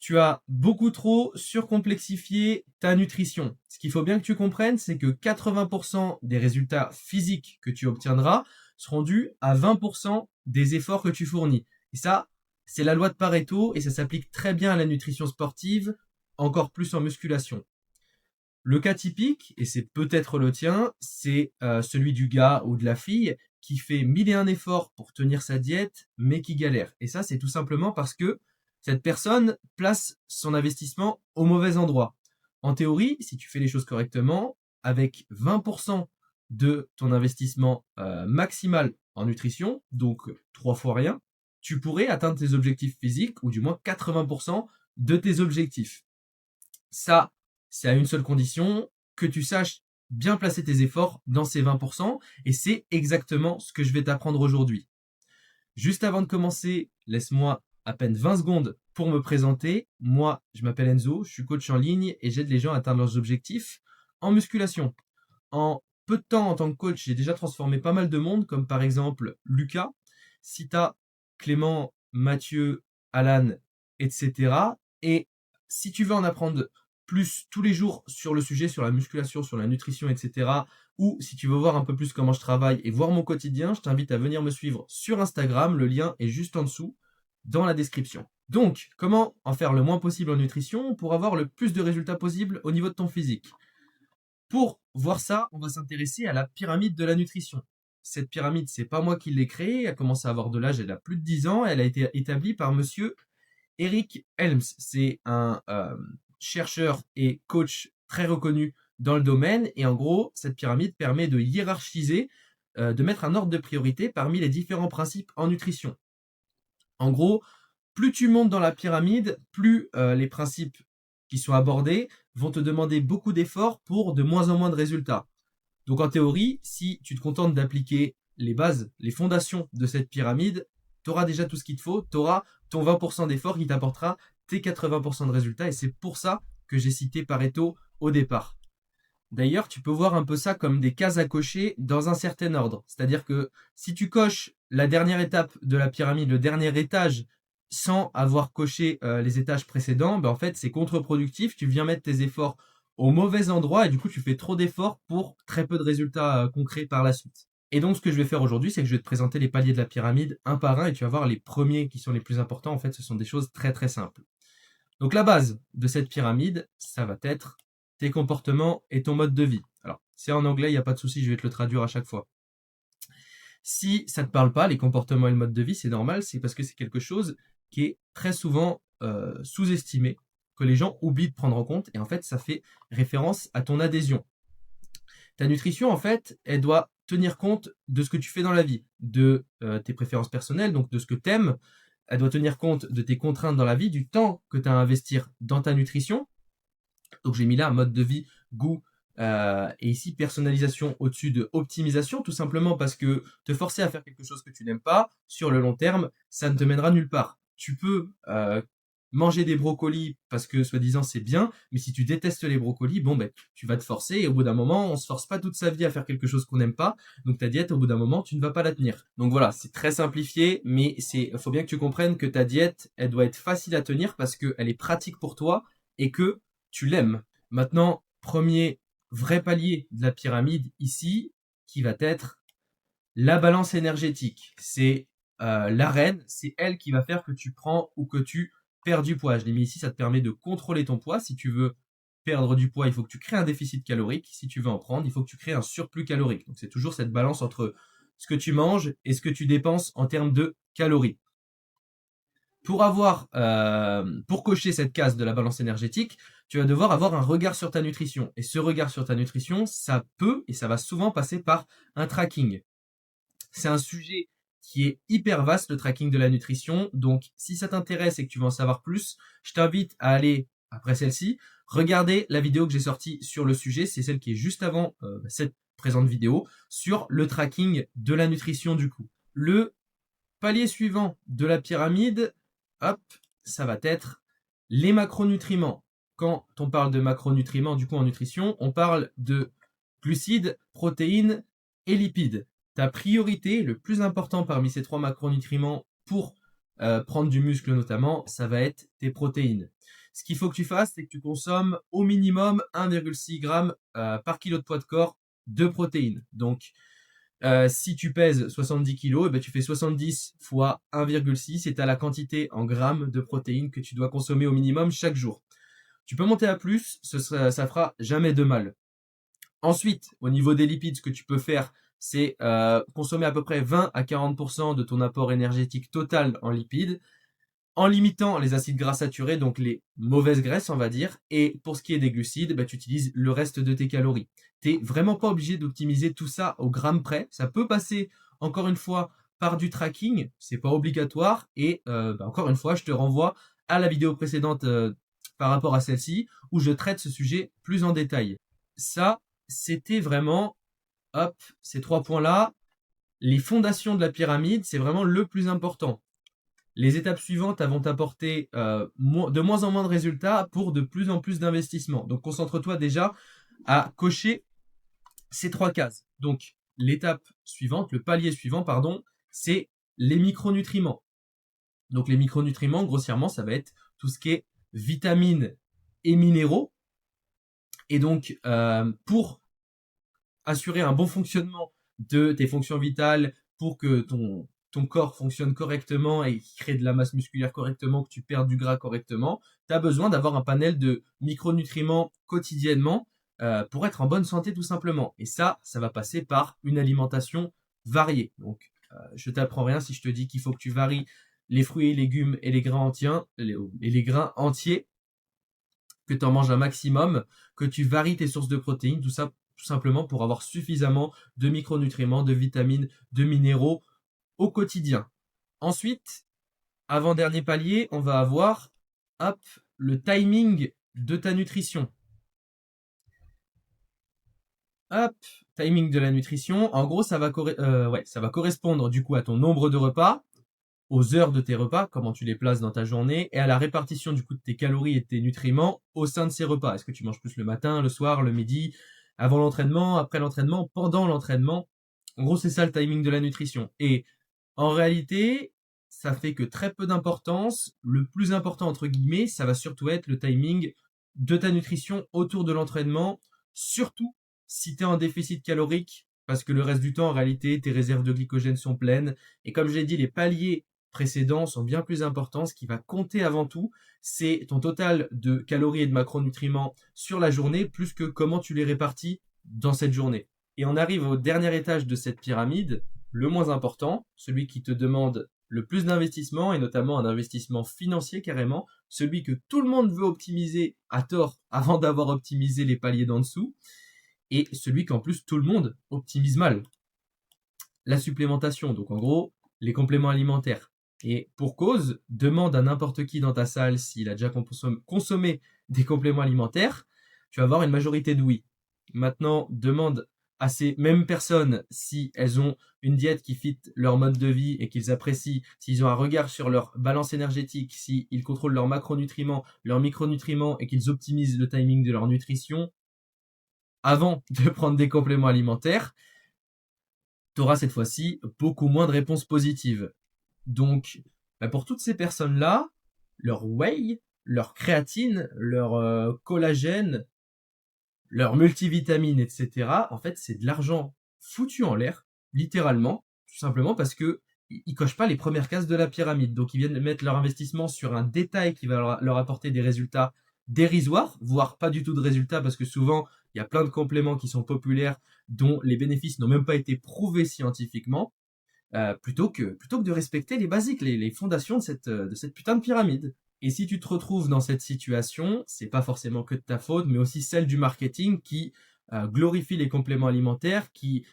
Tu as beaucoup trop surcomplexifié ta nutrition. Ce qu'il faut bien que tu comprennes, c'est que 80% des résultats physiques que tu obtiendras seront dus à 20% des efforts que tu fournis. Et ça, c'est la loi de Pareto et ça s'applique très bien à la nutrition sportive, encore plus en musculation. Le cas typique, et c'est peut-être le tien, c'est celui du gars ou de la fille qui fait mille et un efforts pour tenir sa diète, mais qui galère. Et ça, c'est tout simplement parce que cette personne place son investissement au mauvais endroit. En théorie, si tu fais les choses correctement, avec 20% de ton investissement maximal en nutrition, donc 3 fois rien, tu pourrais atteindre tes objectifs physiques, ou du moins 80% de tes objectifs. Ça, c'est à une seule condition, que tu saches bien placer tes efforts dans ces 20%, et c'est exactement ce que je vais t'apprendre aujourd'hui. Juste avant de commencer, laisse-moi à peine 20 secondes pour me présenter. Moi, je m'appelle Enzo, je suis coach en ligne et j'aide les gens à atteindre leurs objectifs en musculation. En peu de temps en tant que coach, j'ai déjà transformé pas mal de monde, comme par exemple Lucas, Sita, Clément, Mathieu, Alan, etc. Et si tu veux en apprendre plus tous les jours sur le sujet, sur la musculation, sur la nutrition, etc., ou si tu veux voir un peu plus comment je travaille et voir mon quotidien, je t'invite à venir me suivre sur Instagram. Le lien est juste en dessous dans la description. Donc, comment en faire le moins possible en nutrition pour avoir le plus de résultats possible au niveau de ton physique? Pour voir ça, on va s'intéresser à la pyramide de la nutrition. Cette pyramide, c'est pas moi qui l'ai créée, elle a commencé à avoir de l'âge, elle a plus de 10 ans, elle a été établie par monsieur Eric Helms. C'est un chercheur et coach très reconnu dans le domaine. Et en gros, cette pyramide permet de hiérarchiser, de mettre un ordre de priorité parmi les différents principes en nutrition. En gros, plus tu montes dans la pyramide, plus les principes qui sont abordés vont te demander beaucoup d'efforts pour de moins en moins de résultats. Donc en théorie, si tu te contentes d'appliquer les bases, les fondations de cette pyramide, tu auras déjà tout ce qu'il te faut, tu auras ton 20% d'effort qui t'apportera tes 80% de résultats, et c'est pour ça que j'ai cité Pareto au départ. D'ailleurs, tu peux voir un peu ça comme des cases à cocher dans un certain ordre. C'est-à-dire que si tu coches la dernière étape de la pyramide, le dernier étage, sans avoir coché les étages précédents, ben en fait, c'est contre-productif. Tu viens mettre tes efforts au mauvais endroit et du coup, tu fais trop d'efforts pour très peu de résultats concrets par la suite. Et donc, ce que je vais faire aujourd'hui, c'est que je vais te présenter les paliers de la pyramide un par un et tu vas voir les premiers qui sont les plus importants. En fait, ce sont des choses très très simples. Donc, la base de cette pyramide, ça va être tes comportements et ton mode de vie. Alors, c'est en anglais, il n'y a pas de souci, je vais te le traduire à chaque fois. Si ça ne te parle pas, les comportements et le mode de vie, c'est normal, c'est parce que c'est quelque chose qui est très souvent sous-estimé, que les gens oublient de prendre en compte, et en fait, ça fait référence à ton adhésion. Ta nutrition, en fait, elle doit tenir compte de ce que tu fais dans la vie, de tes préférences personnelles, donc de ce que tu aimes. Elle doit tenir compte de tes contraintes dans la vie, du temps que tu as à investir dans ta nutrition. Donc j'ai mis là un mode de vie, goût, et ici personnalisation au-dessus de optimisation, tout simplement parce que te forcer à faire quelque chose que tu n'aimes pas, sur le long terme, ça ne te mènera nulle part. Tu peux manger des brocolis parce que soi-disant c'est bien, mais si tu détestes les brocolis, bon ben tu vas te forcer et au bout d'un moment, on se force pas toute sa vie à faire quelque chose qu'on n'aime pas, donc ta diète au bout d'un moment, tu ne vas pas la tenir. Donc voilà, c'est très simplifié, mais faut bien que tu comprennes que ta diète, elle doit être facile à tenir parce qu'elle est pratique pour toi et que tu l'aimes. Maintenant, premier vrai palier de la pyramide ici, qui va être la balance énergétique. C'est la reine, c'est elle qui va faire que tu prends ou que tu perds du poids. Je l'ai mis ici, ça te permet de contrôler ton poids. Si tu veux perdre du poids, il faut que tu crées un déficit calorique. Si tu veux en prendre, il faut que tu crées un surplus calorique. Donc c'est toujours cette balance entre ce que tu manges et ce que tu dépenses en termes de calories. Pour cocher cette case de la balance énergétique, tu vas devoir avoir un regard sur ta nutrition. Et ce regard sur ta nutrition, ça peut et ça va souvent passer par un tracking. C'est un sujet qui est hyper vaste, le tracking de la nutrition. Donc, si ça t'intéresse et que tu veux en savoir plus, je t'invite à aller, après celle-ci, regarder la vidéo que j'ai sortie sur le sujet. C'est celle qui est juste avant cette présente vidéo, sur le tracking de la nutrition du coup. Le palier suivant de la pyramide, hop, ça va être les macronutriments. Quand on parle de macronutriments, du coup en nutrition, on parle de glucides, protéines et lipides. Ta priorité, le plus important parmi ces 3 macronutriments pour prendre du muscle notamment, ça va être tes protéines. Ce qu'il faut que tu fasses, c'est que tu consommes au minimum 1,6 g par kilo de poids de corps de protéines. Donc, si tu pèses 70 kg, tu fais 70 fois 1,6 et tu as la quantité en grammes de protéines que tu dois consommer au minimum chaque jour. Tu peux monter à plus, ça fera jamais de mal. Ensuite, au niveau des lipides, ce que tu peux faire, c'est consommer à peu près 20 à 40% de ton apport énergétique total en lipides, en limitant les acides gras saturés, donc les mauvaises graisses, on va dire. Et pour ce qui est des glucides, tu utilises le reste de tes calories. T'es vraiment pas obligé d'optimiser tout ça au gramme près. Ça peut passer, encore une fois, par du tracking. C'est pas obligatoire. Et encore une fois, je te renvoie à la vidéo précédente par rapport à celle-ci, où je traite ce sujet plus en détail. Ça, c'était vraiment, hop, ces 3 points-là. Les fondations de la pyramide, c'est vraiment le plus important. Les étapes suivantes vont t'apporter de moins en moins de résultats pour de plus en plus d'investissements. Donc, concentre-toi déjà à cocher ces 3 cases. Donc, l'étape suivante, le palier suivant, pardon, c'est les micronutriments. Donc, les micronutriments, grossièrement, ça va être tout ce qui est vitamines et minéraux. Et donc, pour assurer un bon fonctionnement de tes fonctions vitales, pour que ton corps fonctionne correctement et crée de la masse musculaire correctement, que tu perds du gras correctement, tu as besoin d'avoir un panel de micronutriments quotidiennement pour être en bonne santé tout simplement. Et ça va passer par une alimentation variée. Donc, je t'apprends rien si je te dis qu'il faut que tu varies les fruits et légumes et les grains entiers, que tu en manges un maximum, que tu varies tes sources de protéines, tout ça tout simplement pour avoir suffisamment de micronutriments, de vitamines, de minéraux au quotidien. Ensuite, avant-dernier palier, on va avoir le timing de ta nutrition. Timing de la nutrition. En gros, ça va correspondre du coup à ton nombre de repas, aux heures de tes repas, comment tu les places dans ta journée, et à la répartition du coup de tes calories et de tes nutriments au sein de ces repas. Est-ce que tu manges plus le matin, le soir, le midi, avant l'entraînement, après l'entraînement, pendant l'entraînement? En gros, c'est ça le timing de la nutrition. Et en réalité, ça fait que très peu d'importance. Le plus important, entre guillemets, ça va surtout être le timing de ta nutrition autour de l'entraînement, surtout si tu es en déficit calorique, parce que le reste du temps, en réalité, tes réserves de glycogène sont pleines. Et comme je l'ai dit, les paliers précédents sont bien plus importants. Ce qui va compter avant tout, c'est ton total de calories et de macronutriments sur la journée, plus que comment tu les répartis dans cette journée. Et on arrive au dernier étage de cette pyramide, le moins important, celui qui te demande le plus d'investissement, et notamment un investissement financier carrément, celui que tout le monde veut optimiser à tort avant d'avoir optimisé les paliers d'en dessous, et celui qu'en plus tout le monde optimise mal. La supplémentation, donc en gros, les compléments alimentaires. Et pour cause, demande à n'importe qui dans ta salle s'il a déjà consommé des compléments alimentaires, tu vas avoir une majorité de oui. Maintenant, demande à ces mêmes personnes si elles ont une diète qui fit leur mode de vie et qu'ils apprécient, s'ils ont un regard sur leur balance énergétique, s'ils contrôlent leurs macronutriments, leurs micronutriments et qu'ils optimisent le timing de leur nutrition avant de prendre des compléments alimentaires, tu auras cette fois-ci beaucoup moins de réponses positives. Donc, pour toutes ces personnes-là, leur whey, leur créatine, leur collagène, leur multivitamine, etc., en fait, c'est de l'argent foutu en l'air, littéralement, tout simplement parce que ils cochent pas les premières cases de la pyramide. Donc, ils viennent mettre leur investissement sur un détail qui va leur apporter des résultats dérisoires, voire pas du tout de résultats, parce que souvent, il y a plein de compléments qui sont populaires, dont les bénéfices n'ont même pas été prouvés scientifiquement, plutôt que de respecter les basiques, les fondations de cette putain de pyramide. Et si tu te retrouves dans cette situation, c'est pas forcément que de ta faute, mais aussi celle du marketing qui glorifie les compléments alimentaires, qui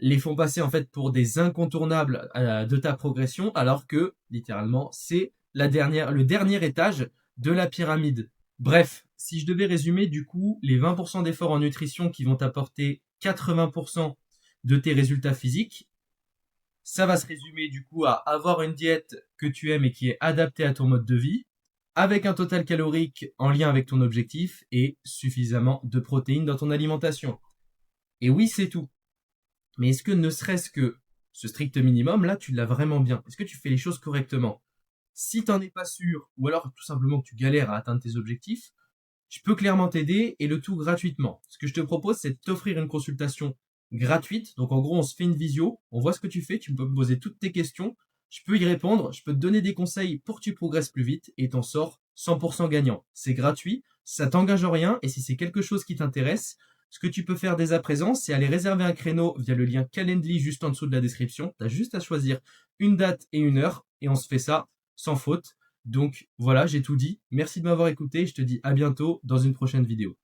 les font passer en fait pour des incontournables de ta progression, alors que littéralement c'est le dernier étage de la pyramide. Bref, si je devais résumer du coup les 20% d'efforts en nutrition qui vont t'apporter 80% de tes résultats physiques, ça va se résumer du coup à avoir une diète que tu aimes et qui est adaptée à ton mode de vie, avec un total calorique en lien avec ton objectif et suffisamment de protéines dans ton alimentation. Et oui, c'est tout. Mais est-ce que ne serait-ce que ce strict minimum, là, tu l'as vraiment bien? Est-ce que tu fais les choses correctement? Si t'en es pas sûr, ou alors tout simplement que tu galères à atteindre tes objectifs, je peux clairement t'aider et le tout gratuitement. Ce que je te propose, c'est de t'offrir une consultation gratuite. Donc en gros, on se fait une visio, on voit ce que tu fais, tu peux me poser toutes tes questions, je peux y répondre, je peux te donner des conseils pour que tu progresses plus vite et t'en sors 100% gagnant. C'est gratuit, ça t'engage en rien et si c'est quelque chose qui t'intéresse, ce que tu peux faire dès à présent, c'est aller réserver un créneau via le lien Calendly juste en dessous de la description. Tu as juste à choisir une date et une heure et on se fait ça sans faute. Donc voilà, j'ai tout dit. Merci de m'avoir écouté. Je te dis à bientôt dans une prochaine vidéo.